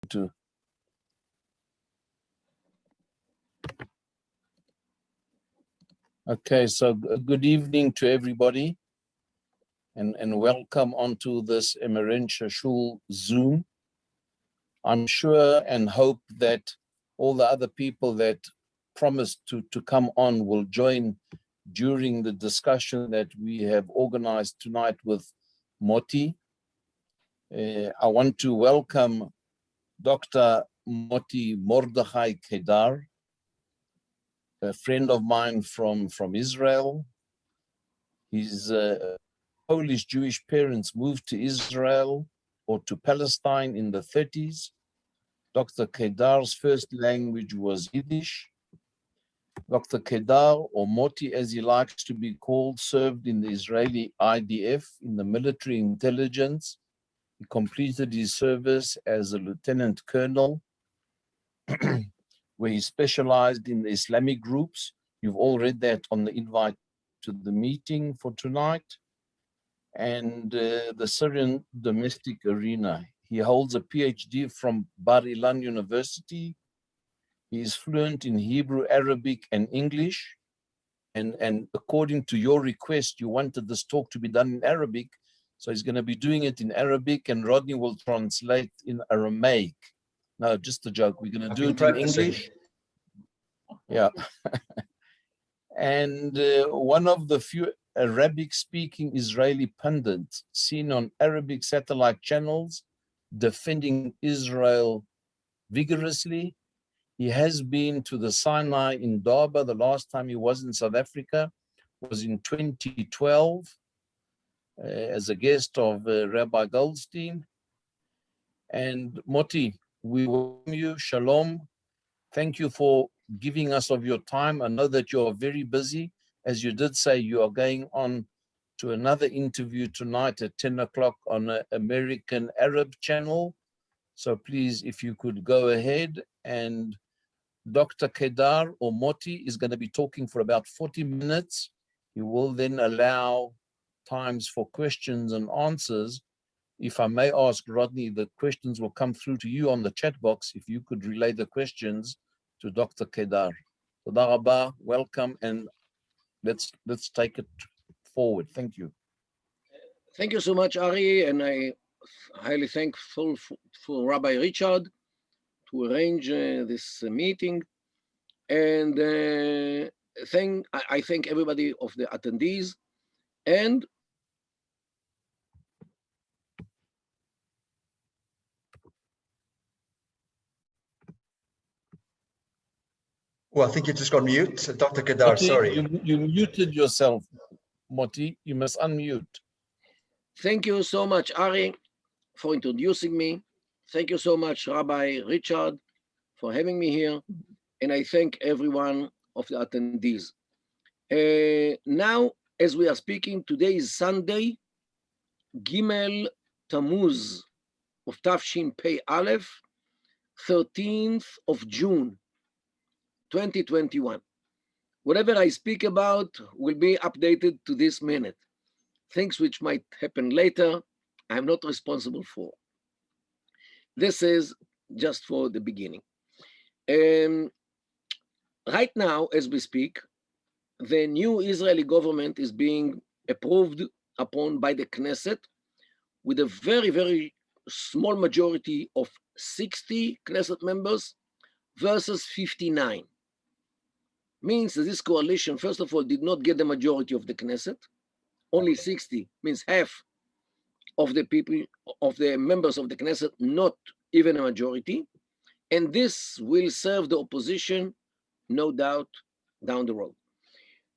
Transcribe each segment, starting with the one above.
to. Okay, so good evening to everybody, and welcome onto this Emerensha Shul Zoom. I'm sure and hope that all the other people that promised to come on will join during the discussion that we have organized tonight with Moti. I want to welcome Dr. Moti Mordechai Kedar, a friend of mine from Israel. His Polish Jewish parents moved to Israel or to Palestine in the 30s. Dr. Kedar's first language was Yiddish. Dr. Kedar, or Moti as he likes to be called, served in the Israeli IDF in the military intelligence. He completed his service as a lieutenant colonel, where he specialized in the Islamic groups. You've all read that on the invite to the meeting for tonight. And the Syrian domestic arena. He holds a PhD from Bar Ilan University. He is fluent in Hebrew, Arabic, and English. And according to your request, you wanted this talk to be done in Arabic. So he's going to be doing it in Arabic, and Rodney will translate in Aramaic. No, just a joke. We're going to do it in English. Yeah. And one of the few Arabic-speaking Israeli pundits seen on Arabic satellite channels defending Israel vigorously. He has been to the Sinai in Darba. The last time he was in South Africa was in 2012 as a guest of Rabbi Goldstein. And Moti, we welcome you. Shalom. Thank you for giving us of your time. I know that you are very busy. As you did say, you are going on to another interview tonight at 10 o'clock on an American Arab channel. So please, if you could go ahead. And Dr. Kedar or Moti is going to be talking for about 40 minutes. He will then allow times for questions and answers. If I may ask, Rodney, the questions will come through to you on the chat box. If you could relay the questions to Dr. Kedar. Toda rabba, welcome, and let's take it forward. Thank you. Thank you so much, Ari, and I highly thankful for Rabbi Richard to arrange this meeting, and I thank everybody of the attendees, and well, I think you just got mute, Dr. Kedar, Moti, sorry. You muted yourself, Moti. You must unmute. Thank you so much, Ari, for introducing me. Thank you so much, Rabbi Richard, for having me here. And I thank everyone of the attendees. Now, as we are speaking, today is Sunday, Gimel Tammuz of Tafshin Pei Aleph, 13th of June, 2021. Whatever I speak about will be updated to this minute. Things which might happen later, I'm not responsible for. This is just for the beginning. Right now, as we speak, the new Israeli government is being approved upon by the Knesset with a very, very small majority of 60 Knesset members versus 59. Means that this coalition, first of all, did not get the majority of the Knesset. Only 60 means half of the people, of the members of the Knesset, not even a majority. And this will serve the opposition, no doubt, down the road.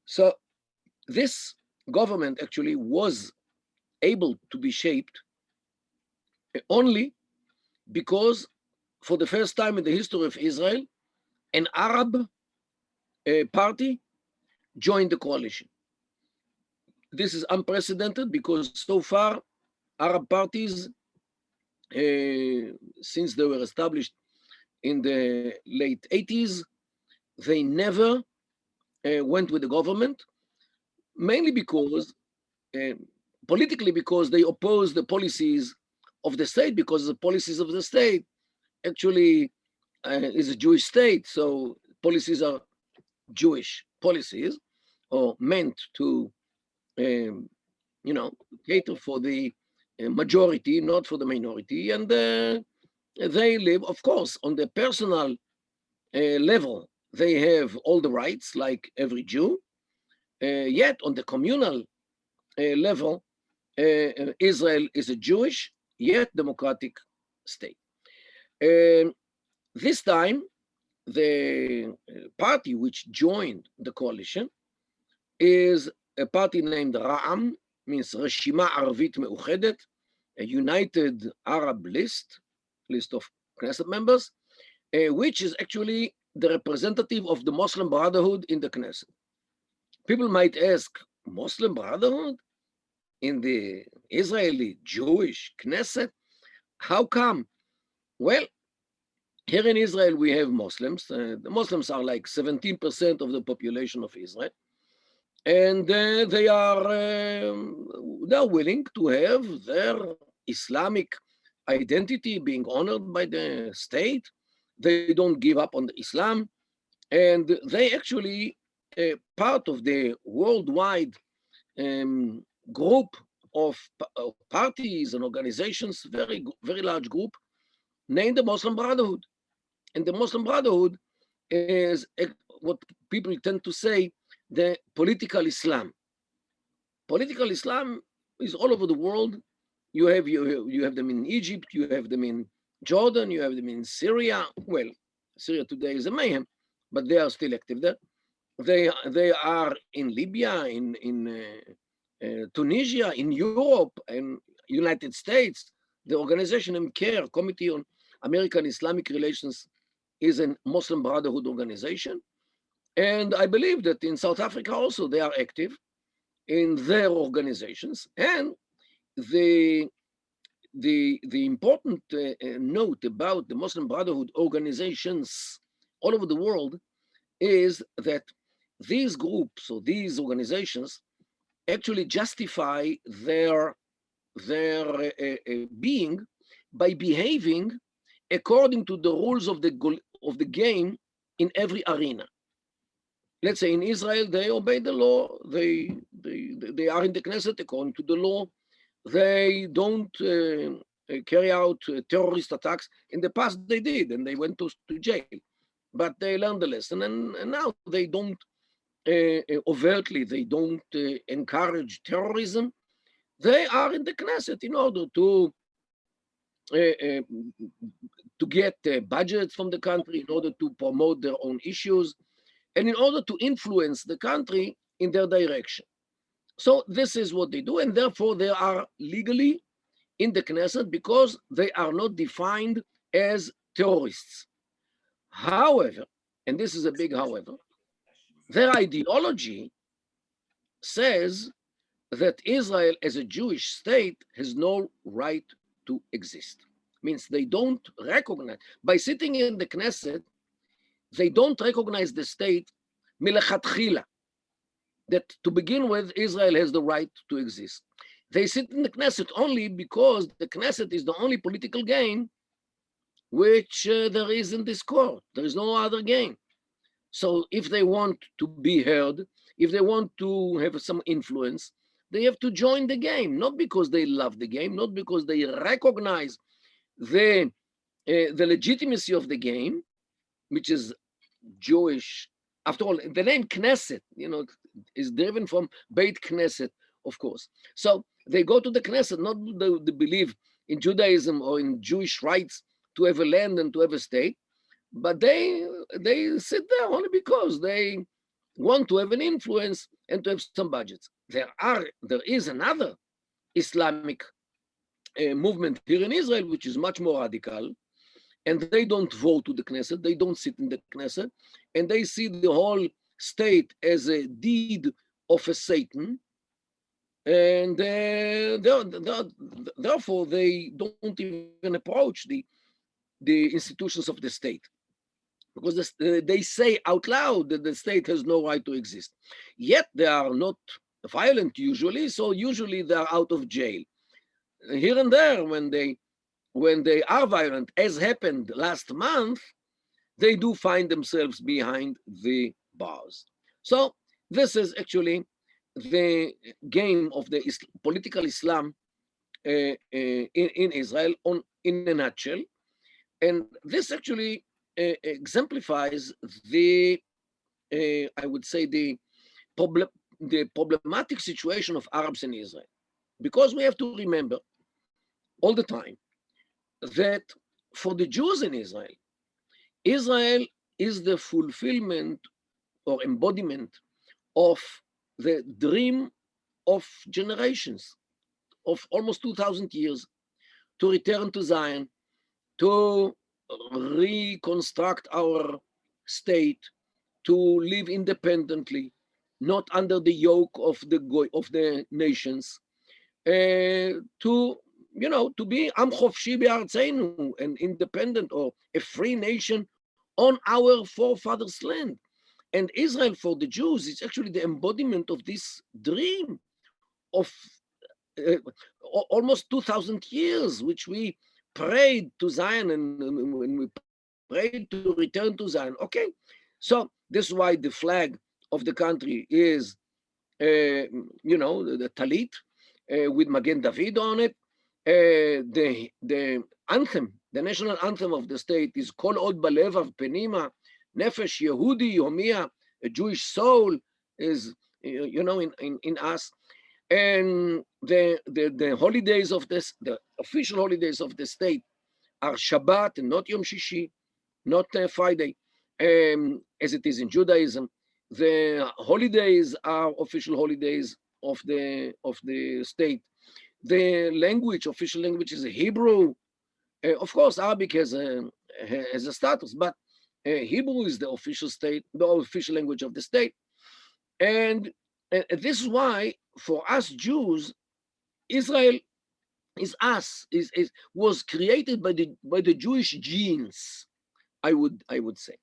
So this government actually was able to be shaped only because for the first time in the history of Israel, an Arab party joined the coalition. This is unprecedented because so far, Arab parties, since they were established in the late 80s, they never went with the government, mainly because, politically, because they opposed the policies of the state, because the policies of the state actually is a Jewish state, so policies are Jewish policies, or meant to, cater for the majority, not for the minority. And they live, of course, on the personal level. They have all the rights, like every Jew. Yet, on the communal level, Israel is a Jewish yet democratic state. This time, the party which joined the coalition is a party named Ra'am, means Reshima Arvit Meuchedet, a united Arab list of Knesset members, which is actually the representative of the Muslim Brotherhood in the Knesset. People might ask, Muslim Brotherhood in the Israeli Jewish Knesset? How come? Well, here in Israel, we have Muslims. The Muslims are like 17% of the population of Israel. And they are willing to have their Islamic identity being honored by the state. They don't give up on the Islam. And they actually part of the worldwide group of parties and organizations, very, very large group, named the Muslim Brotherhood. And the Muslim Brotherhood is what people tend to say, the political Islam. Political Islam is all over the world. You have them in Egypt, you have them in Jordan, you have them in Syria. Well, Syria today is a mayhem, but they are still active there. They are in Libya, in Tunisia, in Europe, and United States. The organization MCARE, Committee on American Islamic Relations, is a Muslim Brotherhood organization. And I believe that in South Africa also they are active in their organizations. And the important note about the Muslim Brotherhood organizations all over the world is that these groups or these organizations actually justify their being by behaving according to the rules of the game in every arena. Let's say in Israel, they obey the law. They are in the Knesset according to the law. They don't carry out terrorist attacks. In the past, they did, and they went to jail. But they learned the lesson, and now they don't overtly, they don't encourage terrorism. They are in the Knesset in order to get budgets from the country, in order to promote their own issues, and in order to influence the country in their direction. So this is what they do, and therefore they are legally in the Knesset because they are not defined as terrorists. However, and this is a big however, their ideology says that Israel as a Jewish state has no right to exist. Means they don't recognize, by sitting in the Knesset, they don't recognize the state milechatchila, that to begin with, Israel has the right to exist. They sit in the Knesset only because the Knesset is the only political game which there is in this court. There is no other game. So if they want to be heard, if they want to have some influence, they have to join the game, not because they love the game, not because they recognize the legitimacy of the game, which is Jewish. After all, the name Knesset, is driven from Beit Knesset, of course. So they go to the Knesset, not the belief in Judaism or in Jewish rights to have a land and to have a state, but they sit there only because they want to have an influence and to have some budgets. There is another Islamic movement here in Israel, which is much more radical, and they don't vote to the Knesset, they don't sit in the Knesset, and they see the whole state as a deed of a Satan, and therefore they don't even approach the institutions of the state, because they say out loud that the state has no right to exist. Yet they are not violent usually, so usually they are out of jail. Here and there, when they when they are violent, as happened last month, they do find themselves behind the bars. So this is actually the game of the political Islam in Israel in a nutshell. And this actually exemplifies the, I would say, the problematic situation of Arabs in Israel. Because we have to remember all the time that for the Jews in Israel, Israel is the fulfillment or embodiment of the dream of generations, of almost 2,000 years, to return to Zion, to reconstruct our state, to live independently, not under the yoke of the nations, to to be Am Chofshi Be'artzeinu, an independent or a free nation on our forefathers' land. And Israel for the Jews is actually the embodiment of this dream of uh, almost 2,000 years, which we prayed to Zion and when we prayed to return to Zion. Okay, so this is why the flag of the country is, the talit with Magen David on it. The anthem, the national anthem of the state is Kol Od Balevav Penima, Nefesh Yehudi Yomia, a Jewish soul is, in us. And the holidays of this, the official holidays of the state are Shabbat and not Yom Shishi, not Friday, as it is in Judaism. The holidays are official holidays of the state. The language, official language, is Hebrew. Of course, Arabic has a status, but Hebrew is the official language of the state. And this is why, for us Jews, Israel is us, was created by the Jewish genes, I would say.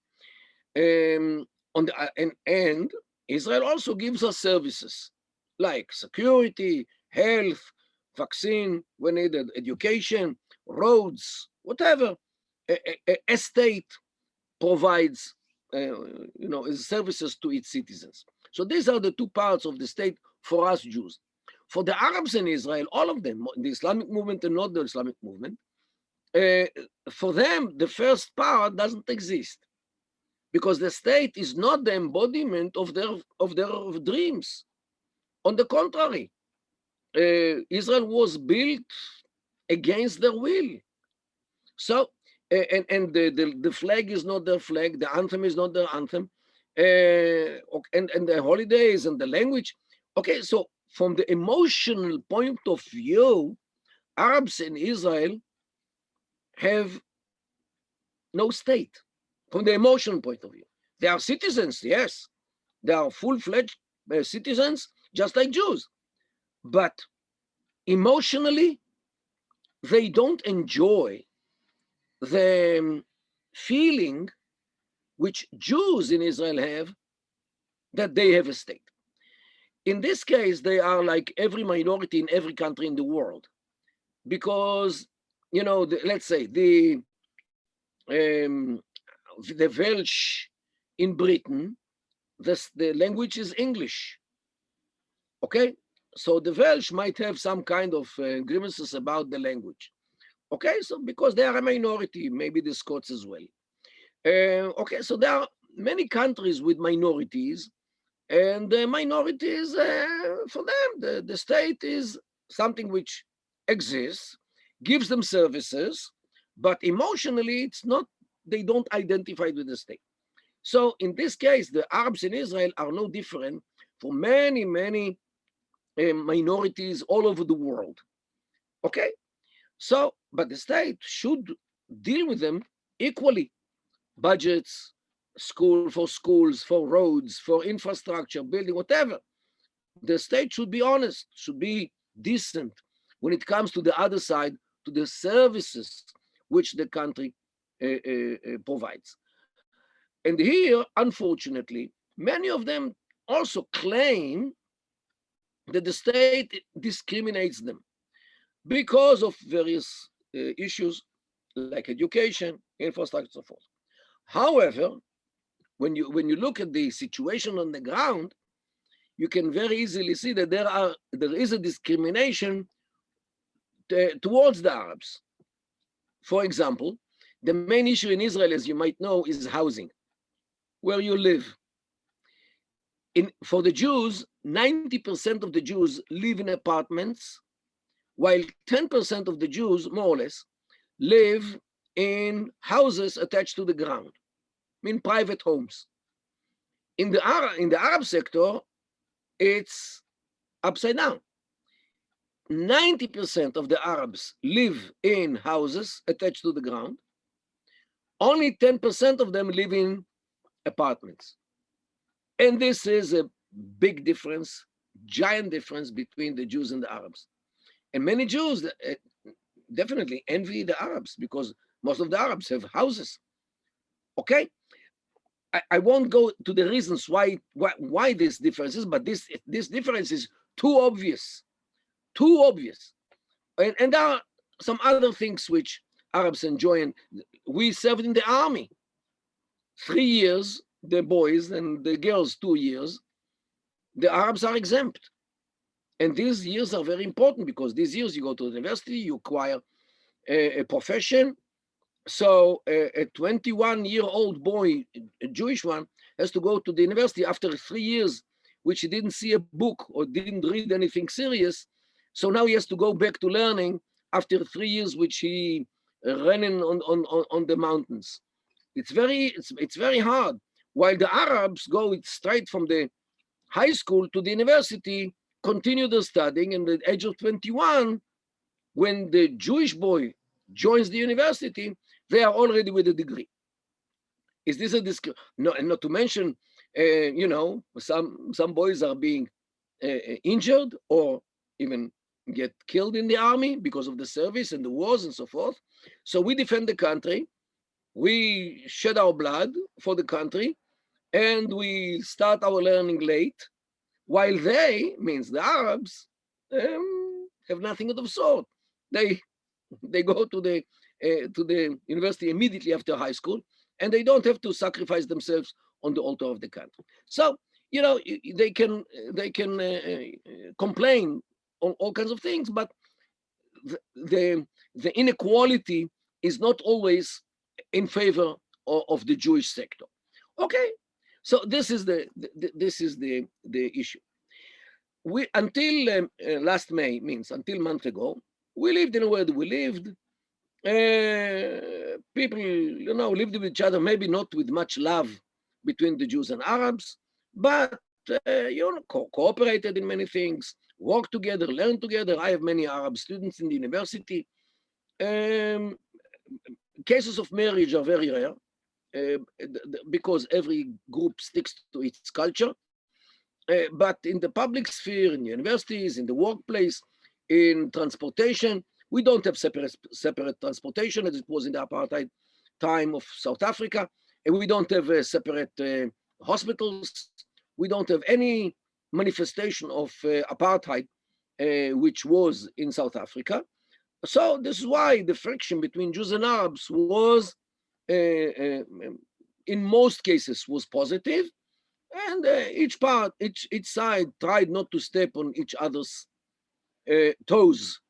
And Israel also gives us services like security, health, vaccine when needed, education, roads, whatever. A state provides, services to its citizens. So these are the two parts of the state for us Jews. For the Arabs in Israel, all of them, the Islamic movement and not the Islamic movement, for them, the first part doesn't exist because the state is not the embodiment of their dreams. On the contrary, Israel was built against their will. So, and the flag is not their flag, the anthem is not their anthem, and the holidays and the language. Okay, so from the emotional point of view, Arabs in Israel have no state. From the emotional point of view, they are citizens, yes, they are full-fledged citizens, just like Jews, but emotionally, they don't enjoy the feeling which Jews in Israel have that they have a state. In this case, they are like every minority in every country in the world, because, let's say the Welsh in Britain, the language is English. Okay, so the Welsh might have some kind of grievances about the language. Okay, so because they are a minority, maybe the Scots as well. Okay, so there are many countries with minorities, and the minorities, for them, the state is something which exists, gives them services, but emotionally, it's not, they don't identify with the state. So in this case, the Arabs in Israel are no different from many, many minorities all over the world. Okay, so, but the state should deal with them equally. Budgets, schools, for roads, for infrastructure, building, whatever. The state should be honest, should be decent when it comes to the other side, to the services which the country provides. And here, unfortunately, many of them also claim that the state discriminates them because of various issues like education, infrastructure, and so forth. However, when you look at the situation on the ground, you can very easily see that there is a discrimination towards the Arabs. For example, the main issue in Israel, as you might know, is housing, where you live. For the Jews, 90% of the Jews live in apartments, while 10% of the Jews, more or less, live in houses attached to the ground, in private homes. In the Arab sector, it's upside down. 90% of the Arabs live in houses attached to the ground. Only 10% of them live in apartments. And this is a big difference, giant difference between the Jews and the Arabs. And many Jews definitely envy the Arabs because most of the Arabs have houses. Okay? I won't go to the reasons why this difference is, but this difference is too obvious. Too obvious. And there are some other things which Arabs enjoy. And we served in the army 3 years, the boys, and the girls 2 years. The Arabs are exempt. And these years are very important because these years you go to the university, you acquire a profession. So a 21-year-old boy, a Jewish one, has to go to the university after 3 years, which he didn't see a book or didn't read anything serious. So now he has to go back to learning after 3 years, which he ran in on the mountains. It's very hard. While the Arabs go straight from the high school to the university, continue their studying, and at the age of 21, when the Jewish boy joins the university, they are already with a degree. Is this a no? And not to mention, some boys are being injured or even get killed in the army because of the service and the wars and so forth. So we defend the country, we shed our blood for the country, and we start our learning late, while they, means the Arabs, have nothing of the sort. They go to the university immediately after high school, and they don't have to sacrifice themselves on the altar of the country. So they can complain on all kinds of things, but the inequality is not always in favor of the Jewish sector. Okay, so this is the issue. We until last May, means until a month ago, we lived in a world we lived. People, lived with each other, maybe not with much love between the Jews and Arabs, but cooperated in many things, worked together, learned together. I have many Arab students in the university. Cases of marriage are very rare because every group sticks to its culture. But in the public sphere, in universities, in the workplace, in transportation, we don't have separate transportation as it was in the apartheid time of South Africa. And we don't have separate hospitals. We don't have any manifestation of apartheid, which was in South Africa. So this is why the friction between Jews and Arabs was, in most cases, was positive. And each side tried not to step on each other's toes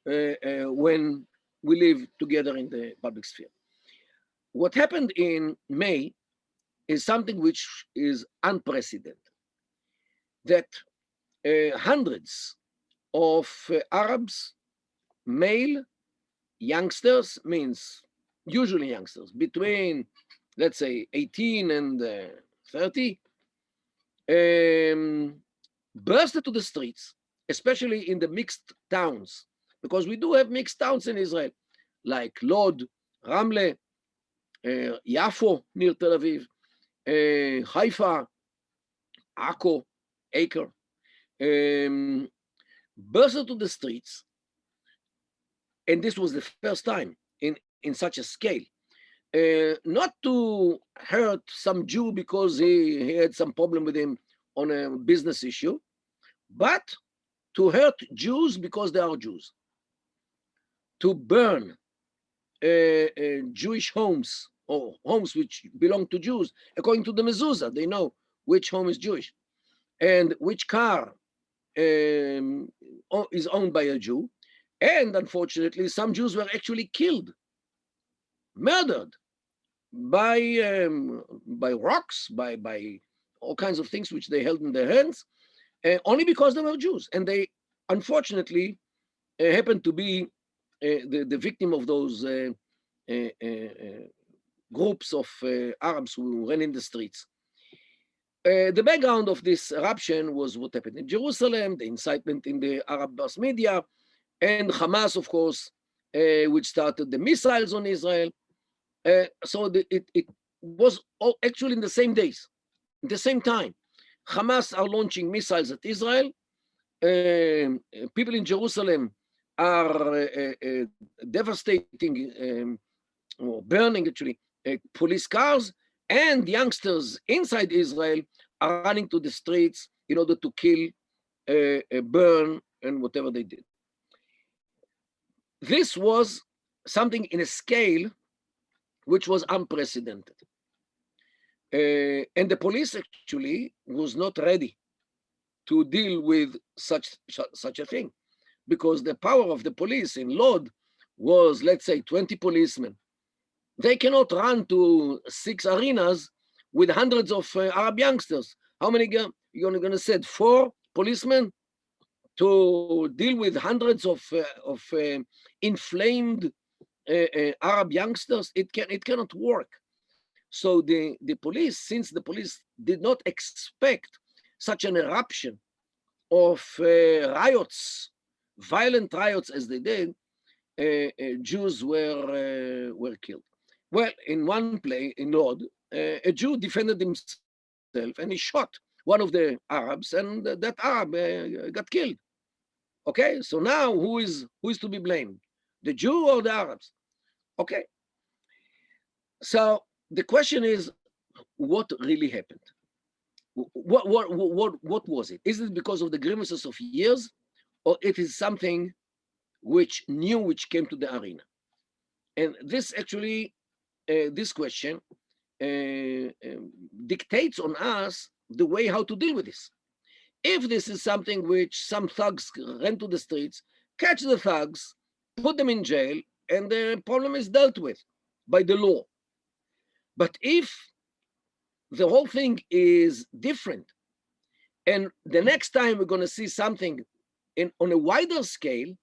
when we live together in the public sphere. What happened in May is something which is unprecedented, that hundreds of Arabs, male youngsters, means usually youngsters, between, let's say, 18 and 30, bursted to the streets, especially in the mixed towns, because we do have mixed towns in Israel, like Lod, Ramle, Yafo near Tel Aviv, Haifa, Akko, Acre, bursted to the streets. And this was the first time in such a scale. Not to hurt some Jew because he had some problem with him on a business issue, but to hurt Jews because they are Jews. To burn Jewish homes or homes which belong to Jews, according to the mezuzah, they know which home is Jewish and which car is owned by a Jew. And unfortunately, some Jews were actually killed, murdered by rocks, by all kinds of things which they held in their hands, only because they were Jews. And they unfortunately happened to be the victim of those groups of Arabs who ran in the streets. The background of this eruption was what happened in Jerusalem, the incitement in the Arab mass media, and Hamas, of course, which started the missiles on Israel. So it was all actually in the same days, at the same time. Hamas are launching missiles at Israel. People in Jerusalem are devastating or burning, actually, police cars, and youngsters inside Israel are running to the streets in order to kill, burn, and whatever they did. This was something in a scale which was unprecedented. And the police actually was not ready to deal with such a thing, because the power of the police in Lod was, let's say, 20 policemen. They cannot run to 6 arenas with hundreds of Arab youngsters. How many you're going to send? 4 policemen to deal with hundreds of inflamed Arab youngsters? It cannot work. So the police, since the police did not expect such an eruption of riots, violent riots as they did, Jews were killed. Well, in one play in Lod, a Jew defended himself and he shot one of the Arabs, and that Arab got killed. Okay, so now who is to be blamed? The Jew or the Arabs? Okay. So the question is, what really happened? What was it? Is it because of the grievances of years, or it is something which came to the arena? And this actually, this question dictates on us the way how to deal with this. If this is something which some thugs ran to the streets, catch the thugs, put them in jail, and the problem is dealt with by the law. But if the whole thing is different, and the next time we're going to see something on a wider scale,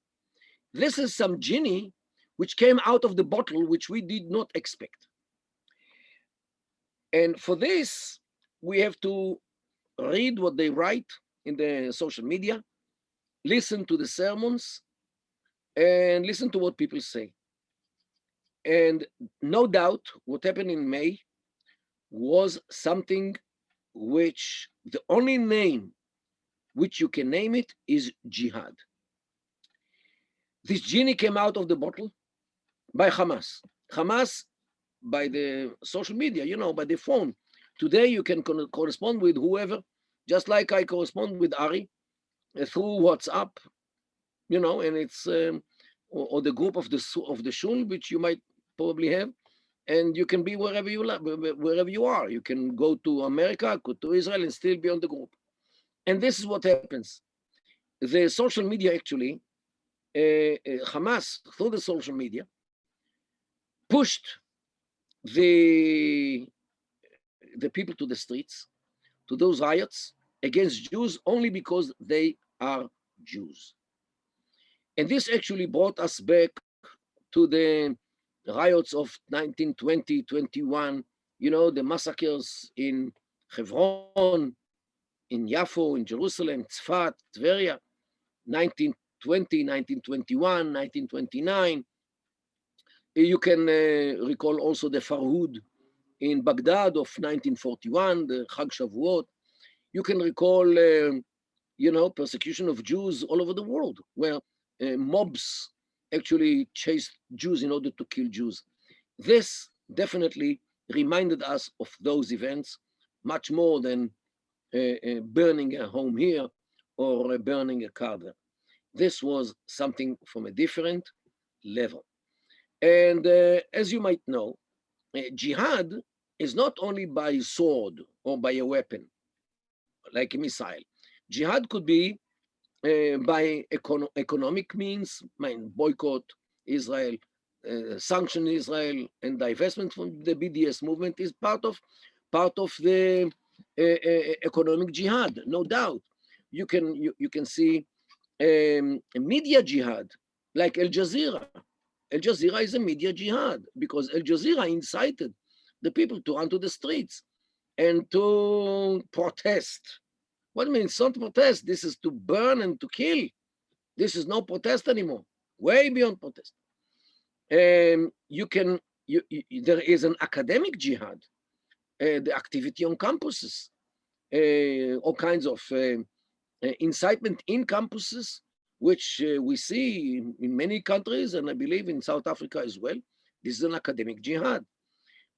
this is some genie which came out of the bottle, which we did not expect. And for this, we have to read what they write in the social media, listen to the sermons, and listen to what people say. And no doubt what happened in May was something which the only name which you can name it is jihad. This genie came out of the bottle by Hamas. Hamas, by the social media, by the phone. Today you can correspond with whoever, just like I correspond with Ari through WhatsApp, and it's or the group of the shul, which you might probably have, and you can be wherever you are. You can go to America, go to Israel, and still be on the group. And this is what happens. The social media actually, Hamas, through the social media, pushed the people to the streets, to those riots against Jews, only because they are Jews. And this actually brought us back to the riots of 1920, 21, the massacres in Hebron, in Yafo, in Jerusalem, Tzfat, Tveria, 1920, 1921, 1929. You can recall also the Farhud in Baghdad of 1941, the Chag Shavuot. You can recall, persecution of Jews all over the world, where mobs actually chased Jews in order to kill Jews. This definitely reminded us of those events much more than burning a home here or burning a car there. This was something from a different level. And as you might know, jihad is not only by sword or by a weapon, like a missile. Jihad could be by economic means, boycott Israel, sanction Israel, and divestment from the BDS movement is part of the economic jihad, no doubt. You can see media jihad, like Al Jazeera. Al Jazeera is a media jihad because Al Jazeera incited the people to run to the streets and to protest. What means not protest? This is to burn and to kill. This is no protest anymore. Way beyond protest. There is an academic jihad, the activity on campuses, all kinds of incitement in campuses, which we see in many countries, and I believe in South Africa as well. This is an academic jihad.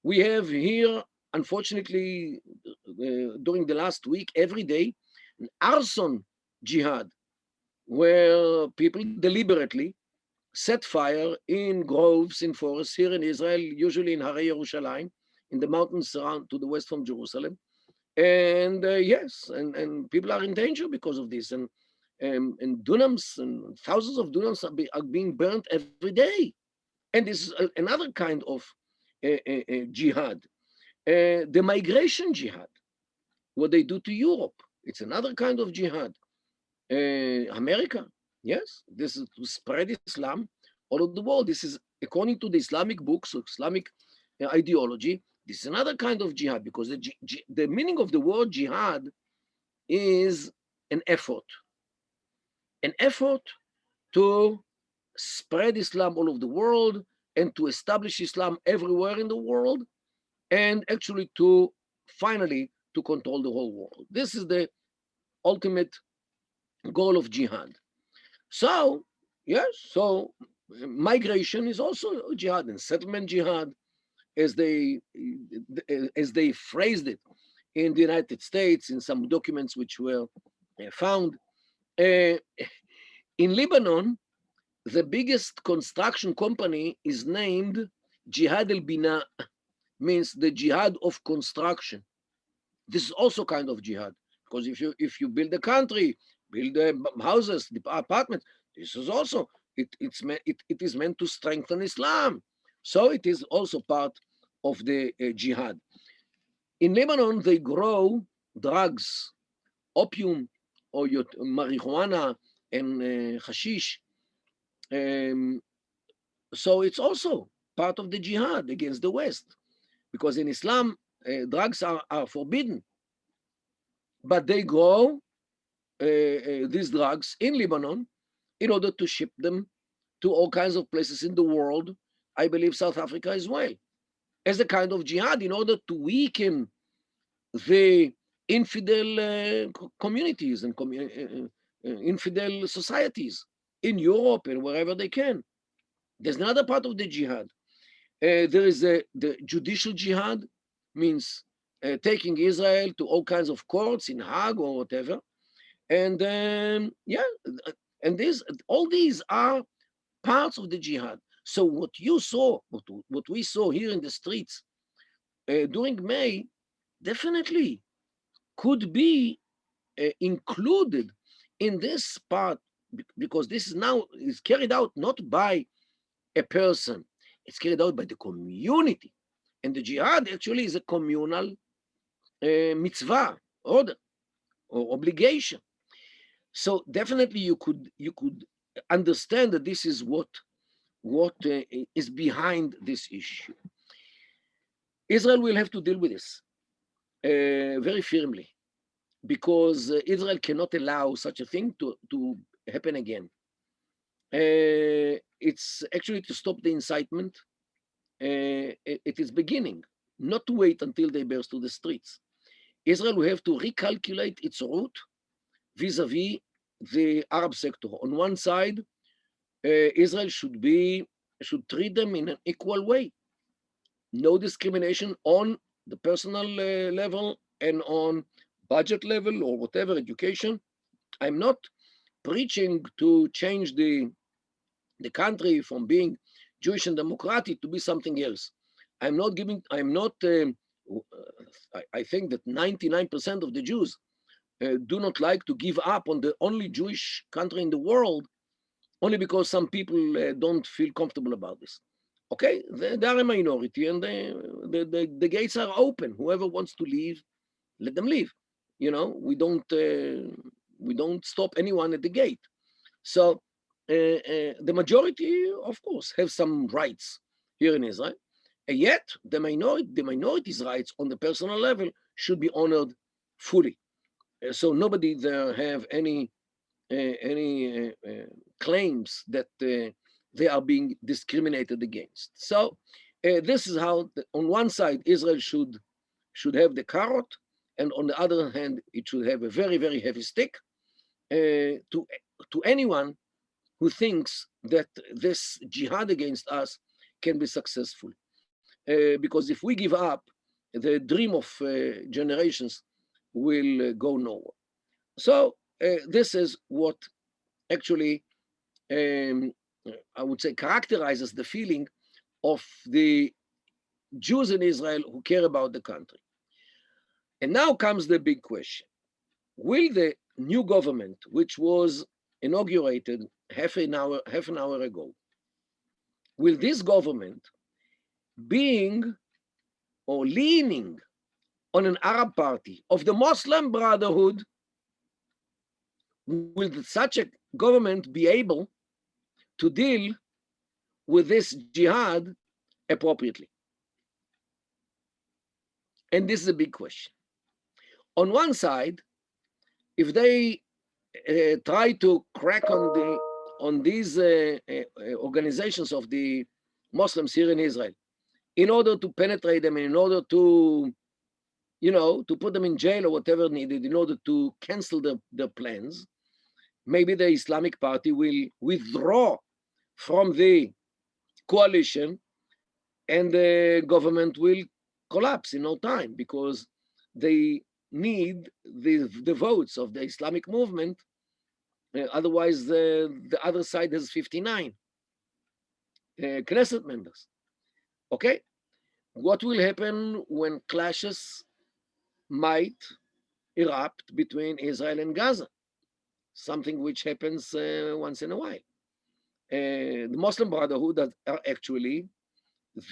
We have here, unfortunately, during the last week, every day, an arson jihad, where people deliberately set fire in groves, in forests here in Israel, usually in Harei Yerushalayim, in the mountains around to the west from Jerusalem. And yes, and people are in danger because of this. And dunams and thousands of dunams are being burnt every day. And this is another kind of jihad. The migration jihad, what they do to Europe, it's another kind of jihad. America, yes, this is to spread Islam all over the world. This is according to the Islamic books, Islamic ideology. This is another kind of jihad because the meaning of the word jihad is an effort to spread Islam all over the world and to establish Islam everywhere in the world, and actually to finally to control the whole world. This is the ultimate goal of jihad. So yes, so migration is also jihad, and settlement jihad, as they phrased it in the United States in some documents which were found. In Lebanon, the biggest construction company is named Jihad al-Bina, means the jihad of construction. This is also kind of jihad, because if you build a country, build houses, apartments, this is also, it is meant to strengthen Islam. So it is also part of the jihad. In Lebanon, they grow drugs, opium, or marijuana, and hashish. So it's also part of the jihad against the West, because in Islam, drugs are forbidden. But they grow these drugs in Lebanon in order to ship them to all kinds of places in the world, I believe South Africa as well, as a kind of jihad in order to weaken the infidel communities and infidel societies in Europe and wherever they can. There's another part of the jihad. There is the judicial jihad, means taking Israel to all kinds of courts in Hague or whatever. And yeah, and all these are parts of the jihad. So what you saw, what we saw here in the streets during May, definitely could be included in this part, because this is now is carried out not by a person, it's carried out by the community. And the jihad actually is a communal mitzvah, order, or obligation. So definitely you could understand that this is what is behind this issue. Israel will have to deal with this very firmly, because Israel cannot allow such a thing to happen again. It's actually to stop the incitement. It is beginning, not to wait until they burst to the streets. Israel will have to recalculate its route vis-a-vis the Arab sector. On one side, Israel should treat them in an equal way. No discrimination on the personal level and on budget level or whatever, education. I'm not preaching to change the country from being Jewish and democratic to be something else. I'm not, I think that 99% of the Jews do not like to give up on the only Jewish country in the world only because some people don't feel comfortable about this. Okay, they are a minority and the gates are open. Whoever wants to leave, let them leave. You know, we don't stop anyone at the gate. So the majority, of course, have some rights here in Israel. And yet the minority's rights on the personal level should be honored fully. So nobody there have any claims that they are being discriminated against. So this is how, on one side, Israel should have the carrot, and on the other hand, it should have a very, very heavy stick to anyone who thinks that this jihad against us can be successful. Because if we give up, the dream of generations will go nowhere. So this is what actually, I would say, characterizes the feeling of the Jews in Israel who care about the country. And now comes the big question. Will the new government, which was inaugurated half an hour ago, will this government being or leaning on an Arab party of the Muslim Brotherhood, will such a government be able to deal with this jihad appropriately? And this is a big question. On one side, if they try to crack on these organizations of the Muslims here in Israel, in order to penetrate them, in order to, to put them in jail or whatever needed, in order to cancel the plans, maybe the Islamic Party will withdraw from the coalition and the government will collapse in no time because they need the votes of the Islamic movement. Otherwise, the other side has 59 Knesset members. Okay? What will happen when clashes might erupt between Israel and Gaza? Something which happens once in a while. The Muslim Brotherhood are actually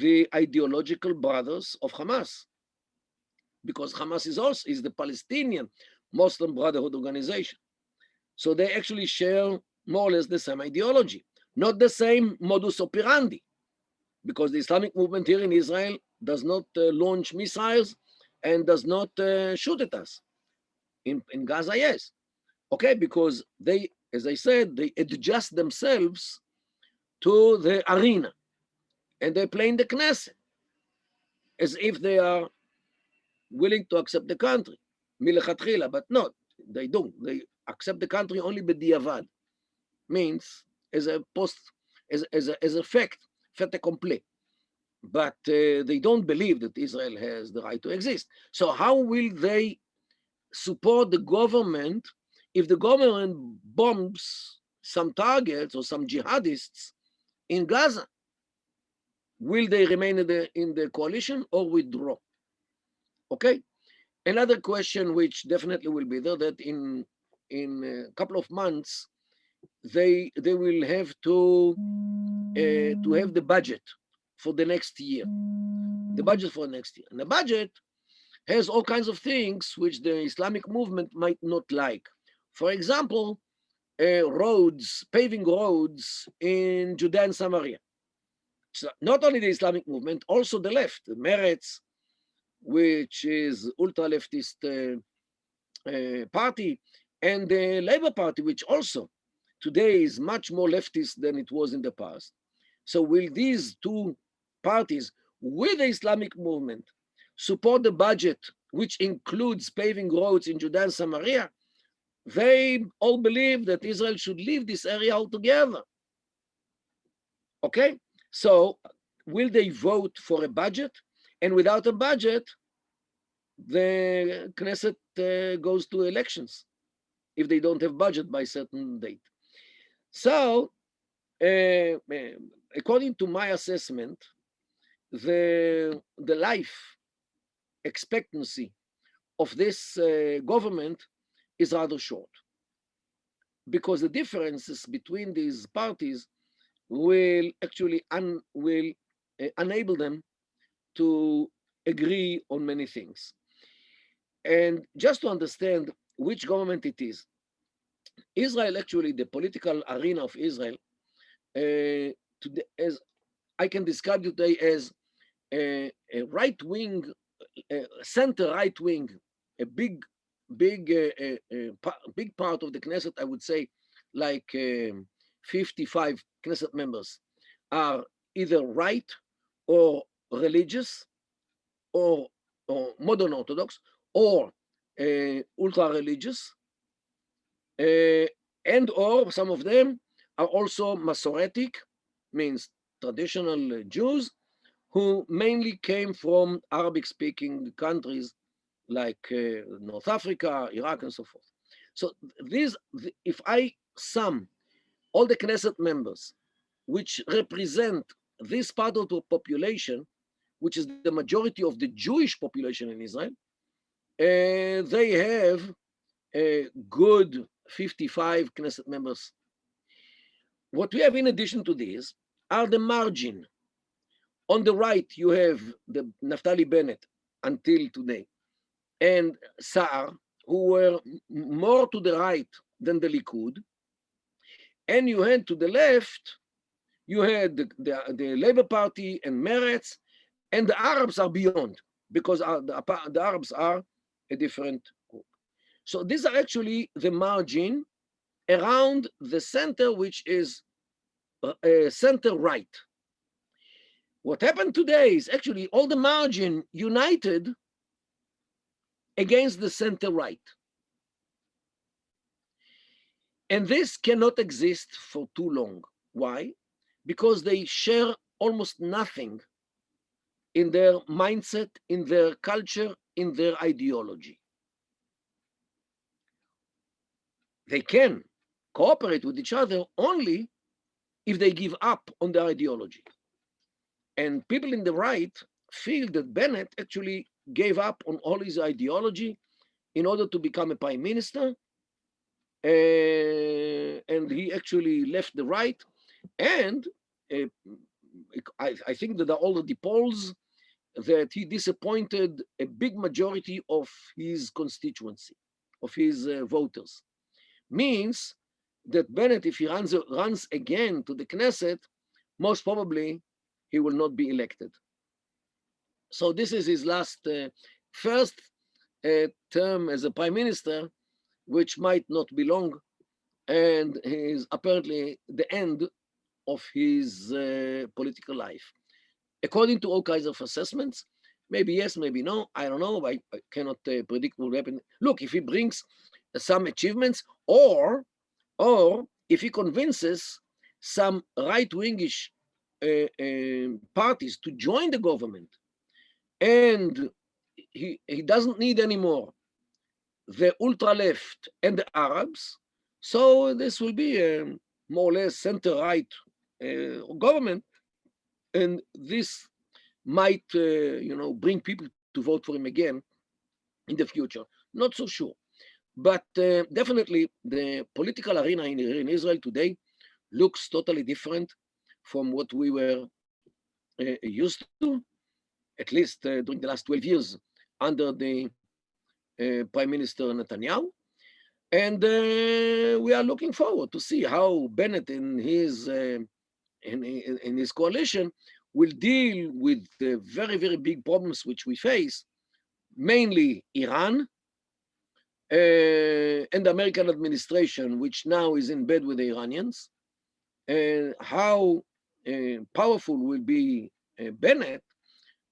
the ideological brothers of Hamas, because Hamas is the Palestinian Muslim Brotherhood organization. So they actually share more or less the same ideology, not the same modus operandi, because the Islamic movement here in Israel does not launch missiles and does not shoot at us. In Gaza, yes. Okay, because they, as I said, they adjust themselves to the arena and they play in the Knesset as if they are willing to accept the country, milechatchila, but not, they don't. They accept the country only b'diavad, means as a fait accompli. But they don't believe that Israel has the right to exist. So how will they support the government if the government bombs some targets or some jihadists in Gaza? Will they remain in the coalition or withdraw? Okay. Another question which definitely will be there, that in a couple of months they will have to have the budget for the next year. The budget for next year. And the budget has all kinds of things which the Islamic movement might not like. For example, paving roads in Judea and Samaria. So not only the Islamic movement, also the left, the Meretz, which is ultra-leftist party, and the Labour Party, which also today is much more leftist than it was in the past. So will these two parties with the Islamic movement support the budget, which includes paving roads in Judea and Samaria? They all believe that Israel should leave this area altogether. Okay, so will they vote for a budget? And without a budget, the Knesset goes to elections if they don't have budget by a certain date. So according to my assessment, the life expectancy of this government is rather short, because the differences between these parties will actually enable them to agree on many things. And just to understand which government it is, Israel, actually, the political arena of Israel, today, as I can describe today as a right wing, center right wing, a big part of the Knesset, I would say, like 55 Knesset members are either right or religious or modern Orthodox or ultra religious, and or some of them are also Masoretic, means traditional Jews, who mainly came from Arabic-speaking countries like North Africa, Iraq, and so forth. So if I sum all the Knesset members, which represent this part of the population, which is the majority of the Jewish population in Israel, they have a good 55 Knesset members. What we have in addition to this are the margin. On the right, you have the Naftali Bennett until today, and Saar, who were more to the right than the Likud. And you had to the left, you had the Labour Party and Meretz, and the Arabs are beyond, because the Arabs are a different group. So these are actually the margin around the center, which is center right. What happened today is actually all the margin united against the center right. And this cannot exist for too long. Why? Because they share almost nothing in their mindset, in their culture, in their ideology. They can cooperate with each other only if they give up on their ideology. And people in the right feel that Bennett actually gave up on all his ideology in order to become a prime minister. And he actually left the right. And I think that there are already polls that he disappointed a big majority of his constituency, of his voters. Means that Bennett, if he runs again to the Knesset, most probably he will not be elected. So this is his last, first term as a prime minister, which might not be long, and is apparently the end of his political life. According to all kinds of assessments, maybe yes, maybe no, I don't know, I cannot predict what will happen. Look, if he brings some achievements, or if he convinces some right-wingish parties to join the government, and he doesn't need anymore the ultra-left and the Arabs, so this will be a more or less center-right government, and this might bring people to vote for him again in the future. Not so sure. But definitely the political arena in Israel today looks totally different from what we were used to, at least during the last 12 years under the Prime Minister Netanyahu. And we are looking forward to see how Bennett in his coalition will deal with the very, very big problems which we face, mainly Iran, and the American administration, which now is in bed with the Iranians, and how powerful will be Bennett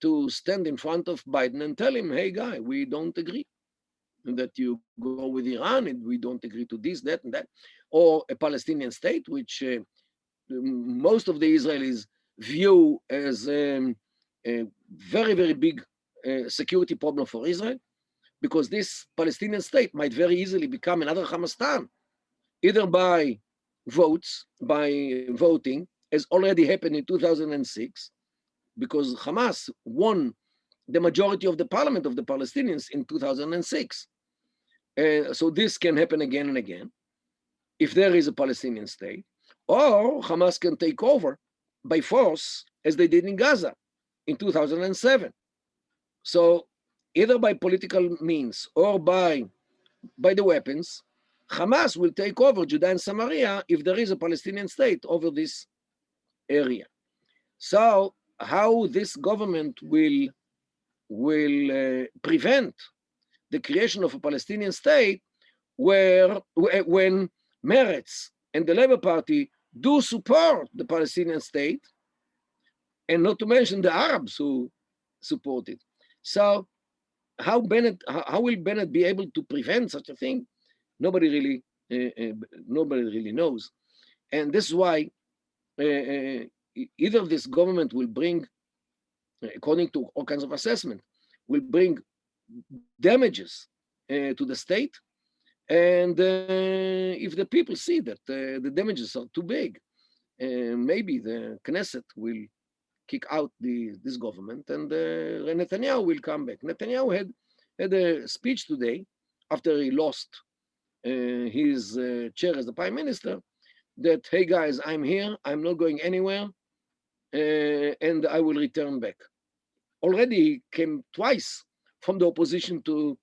to stand in front of Biden and tell him, hey, guy, we don't agree that you go with Iran, and we don't agree to this, that, and that, or a Palestinian state, which most of the Israelis view as a very, very big security problem for Israel, because this Palestinian state might very easily become another Hamastan, either by voting as already happened in 2006, because Hamas won the majority of the parliament of the Palestinians in 2006. So this can happen again and again if there is a Palestinian state, or Hamas can take over by force, as they did in Gaza in 2007. So either by political means or by the weapons, Hamas will take over Judea and Samaria if there is a Palestinian state over this area. So how this government will prevent the creation of a Palestinian state when Meretz and the Labour Party do support the Palestinian state, and not to mention the Arabs who support it. So how will Bennett be able to prevent such a thing? Nobody really knows. And this is why either this government will bring, according to all kinds of assessment, will bring damages to the state. And if the people see that the damages are too big, maybe the Knesset will kick out this government, and Netanyahu will come back. Netanyahu had a speech today after he lost his chair as the prime minister, that, hey guys, I'm here, I'm not going anywhere, and I will return back. Already he came twice from the opposition to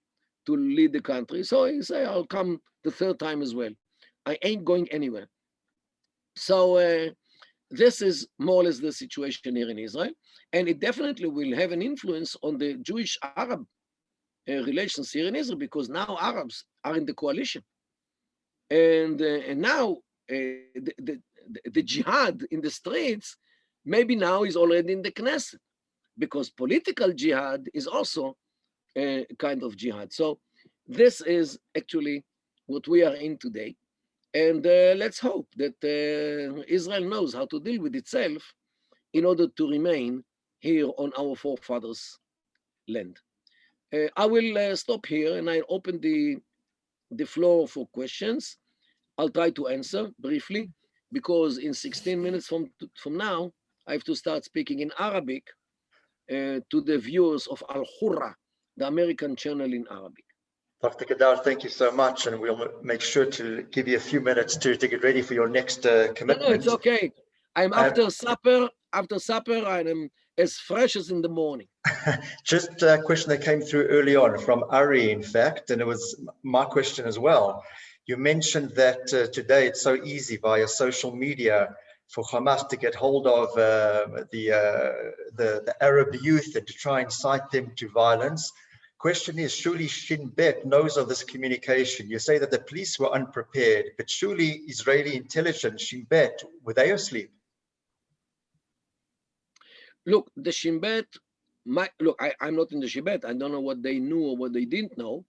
lead the country. So he said, I'll come the third time as well. I ain't going anywhere. So this is more or less the situation here in Israel. And it definitely will have an influence on the Jewish-Arab relations here in Israel, because now Arabs are in the coalition. And now the jihad in the streets, maybe now is already in the Knesset, because political jihad is also a kind of jihad. So this is actually what we are in today. And let's hope that Israel knows how to deal with itself in order to remain here on our forefathers' land. I will stop here, and I'll open the floor for questions. I'll try to answer briefly, because in 16 minutes from now, I have to start speaking in Arabic to the viewers of Al Hurra, the American channel in Arabic. Dr. Kedar, thank you so much, and we'll make sure to give you a few minutes to get ready for your next commitment. No, it's okay. I'm after supper. After supper, I'm as fresh as in the morning. Just a question that came through early on from Ari, in fact, and it was my question as well. You mentioned that today it's so easy via social media for Hamas to get hold of the Arab youth and to try and incite them to violence. Question is, surely Shin Bet knows of this communication. You say that the police were unprepared, but surely Israeli intelligence, Shin Bet, were they asleep? Look, the Shin Bet, I'm not in the Shin Bet. I don't know what they knew or what they didn't know.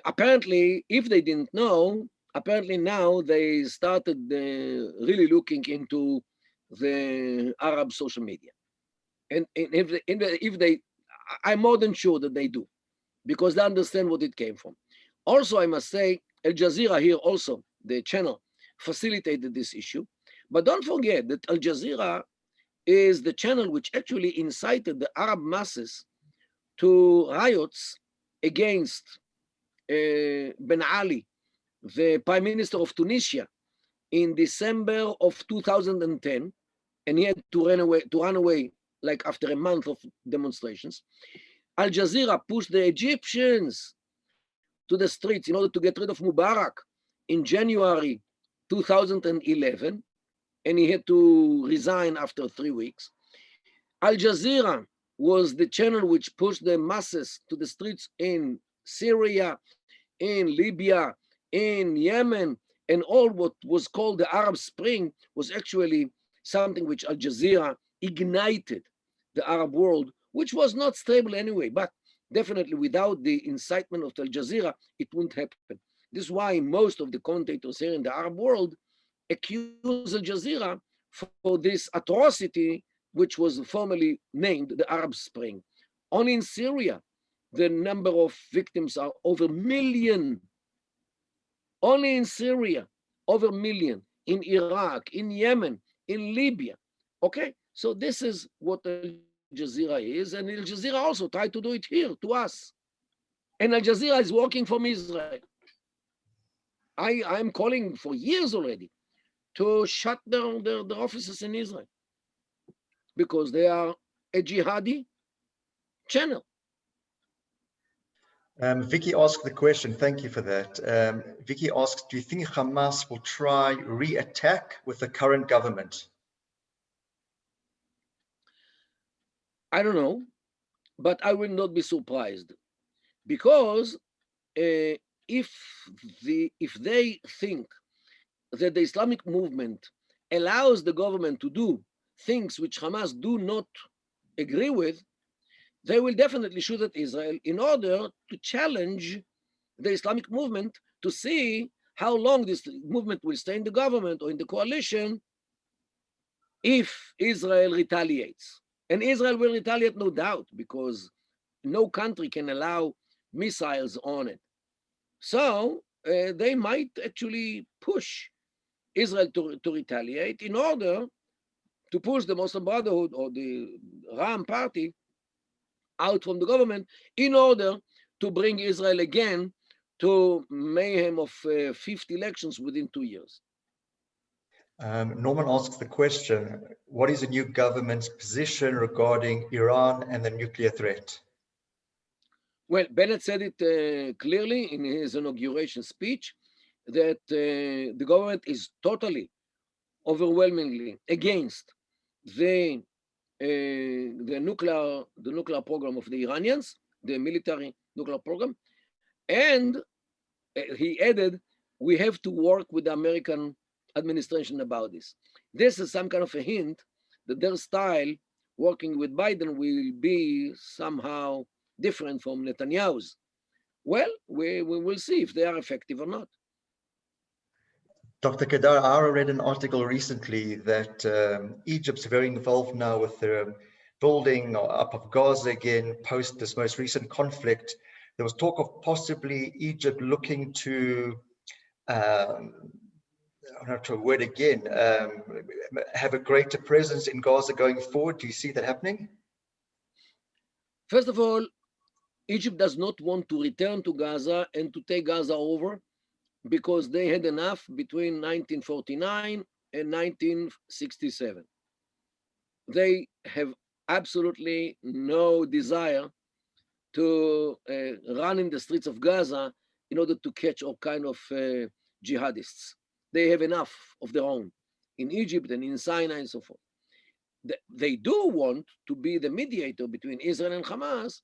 Apparently, if they didn't know, apparently now they started really looking into the Arab social media. And if they, I'm more than sure that they do, because they understand what it came from. Also, I must say, Al Jazeera here also, the channel, facilitated this issue. But don't forget that Al Jazeera is the channel which actually incited the Arab masses to riots against Ben Ali, the Prime Minister of Tunisia, in December of 2010, and he had to run away like after a month of demonstrations. Al Jazeera pushed the Egyptians to the streets in order to get rid of Mubarak in January 2011, and he had to resign after 3 weeks. Al Jazeera was the channel which pushed the masses to the streets in Syria, in Libya, in Yemen, and all what was called the Arab Spring was actually something which Al Jazeera ignited the Arab world, which was not stable anyway, but definitely without the incitement of Al Jazeera, it wouldn't happen. This is why most of the commentators here in the Arab world accuse Al Jazeera for this atrocity, which was formerly named the Arab Spring. Only in Syria, the number of victims are over 1 million. Only in Syria, over 1 million. In Iraq, in Yemen, in Libya. Okay, so this is what Al Jazeera is, and Al Jazeera also tried to do it here to us. And Al Jazeera is working from Israel. I'm calling for years already to shut down their offices in Israel because they are a jihadi channel. Vicky asked the question, thank you for that. Vicky asks, do you think Hamas will try re-attack with the current government? I don't know, but I will not be surprised because if they think that the Islamic movement allows the government to do things which Hamas do not agree with, they will definitely shoot at Israel in order to challenge the Islamic movement to see how long this movement will stay in the government or in the coalition if Israel retaliates. And Israel will retaliate, no doubt, because no country can allow missiles on it. So they might actually push Israel to retaliate in order to push the Muslim Brotherhood or the Ram party out from the government in order to bring Israel again to mayhem of 50 elections within 2 years. Norman asks the question, what is the new government's position regarding Iran and the nuclear threat? Well, Bennett said it clearly in his inauguration speech that the government is totally, overwhelmingly against the nuclear program of the Iranians, the military nuclear program, and he added, we have to work with the American administration about this. This is some kind of a hint that their style working with Biden will be somehow different from Netanyahu's. Well, we will see if they are effective or not. Dr. Kedar, I read an article recently that Egypt's very involved now with the building up of Gaza again, post this most recent conflict. There was talk of possibly Egypt looking to, I'm not sure a word again, have a greater presence in Gaza going forward. Do you see that happening? First of all, Egypt does not want to return to Gaza and to take Gaza over because they had enough between 1949 and 1967. They have absolutely no desire to run in the streets of Gaza in order to catch all kind of jihadists. They have enough of their own in Egypt and in Sinai and so forth. They do want to be the mediator between Israel and Hamas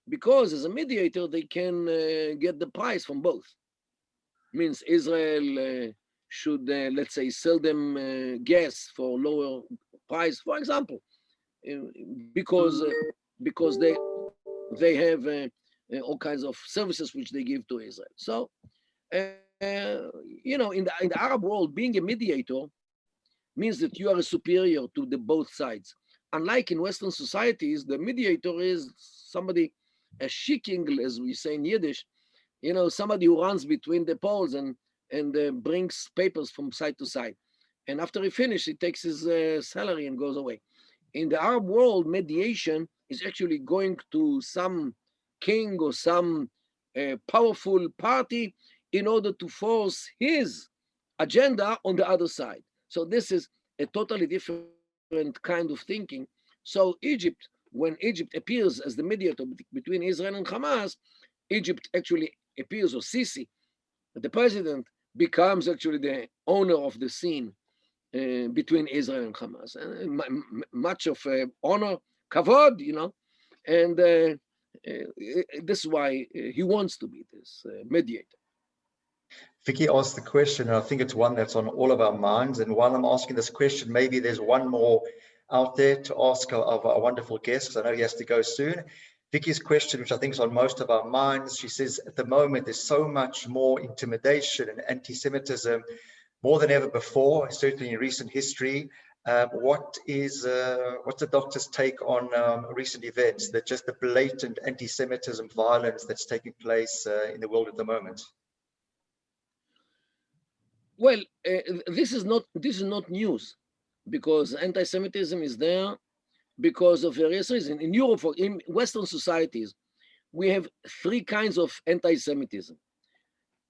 because as a mediator, they can get the price from both. Means Israel should, let's say, sell them gas for lower price, for example, because they have all kinds of services which they give to Israel. So, in the Arab world, being a mediator means that you are superior to the both sides. Unlike in Western societies, the mediator is somebody, a shikingl, as we say in Yiddish, somebody who runs between the poles and brings papers from side to side. And after he finishes, he takes his salary and goes away. In the Arab world, mediation is actually going to some king or some powerful party in order to force his agenda on the other side. So this is a totally different kind of thinking. So Egypt, when Egypt appears as the mediator between Israel and Hamas, Egypt actually appears, or Sisi, the president, becomes actually the owner of the scene between Israel and Hamas. And much of honor, kavod, and this is why he wants to be this mediator. Vicky asked the question, and I think it's one that's on all of our minds. And while I'm asking this question, maybe there's one more out there to ask of our wonderful guest, because I know he has to go soon. Vicky's question, which I think is on most of our minds, she says, at the moment, there's so much more intimidation and anti-Semitism, more than ever before, certainly in recent history. What's the doctor's take on recent events, that just the blatant anti-Semitism violence that's taking place in the world at the moment? Well, this is not news. because anti-Semitism is there because of various reasons. In Europe, in Western societies, we have three kinds of anti-Semitism.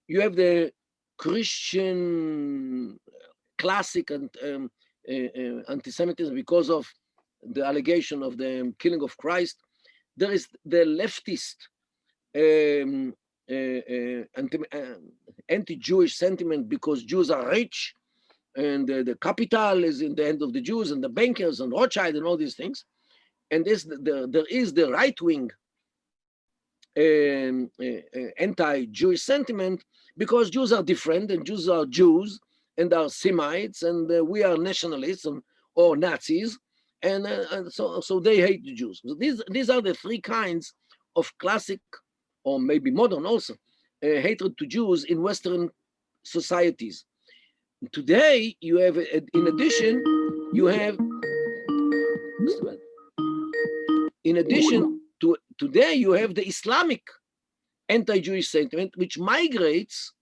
You have the Christian classic and anti-Semitism because of the allegation of the killing of Christ. There is the leftist anti-Jewish sentiment because Jews are rich and the capital is in the hand of the Jews and the bankers and Rothschild and all these things. And there is the right-wing anti-Jewish sentiment because Jews are different and Jews are Jews and are Semites and we are nationalists or Nazis, and so they hate the Jews. So these are the three kinds of classic or maybe modern also hatred to Jews in Western societies. Today you have, in addition, to today you have the Islamic anti-Jewish sentiment, which migrates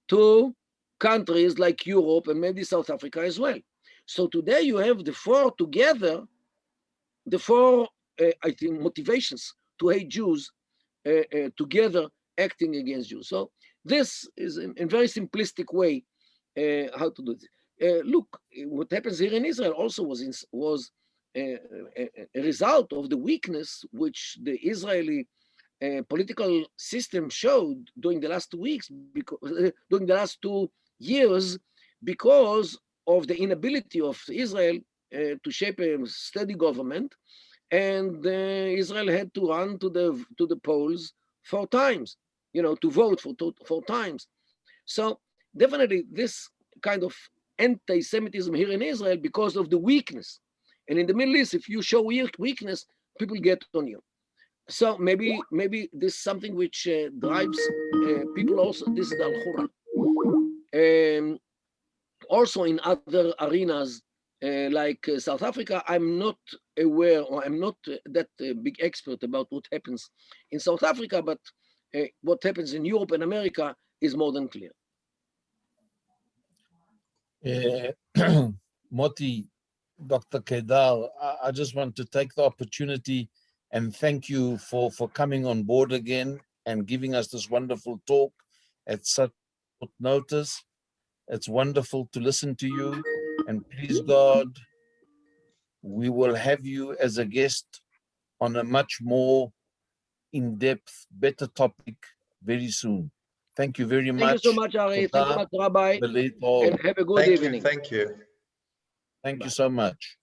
to countries like Europe and maybe South Africa as well. So today you have the four together, I think, motivations to hate Jews together acting against Jews. So this is in very simplistic way how to do this. Look, what happens here in Israel also was a result of the weakness which the Israeli political system showed during the last 2 weeks, during the last 2 years, because of the inability of Israel to shape a steady government, and Israel had to run to the polls 4 times, to vote for 4 times. So definitely this kind of anti-Semitism here in Israel because of the weakness. And in the Middle East, if you show weakness, people get on you. So maybe this is something which drives people also. This is the Al-Khura. Also in other arenas like South Africa, I'm not aware, or I'm not that big expert about what happens in South Africa, but what happens in Europe and America is more than clear. Moti, Dr. Kedar, I just want to take the opportunity and thank you for coming on board again and giving us this wonderful talk at such short notice. It's wonderful to listen to you, and please God, we will have you as a guest on a much more in-depth, better topic very soon. Thank you very much. Thank you so much, Ari. Thank you so much, Rabbi. And have a good evening. Thank you. Thank you so much.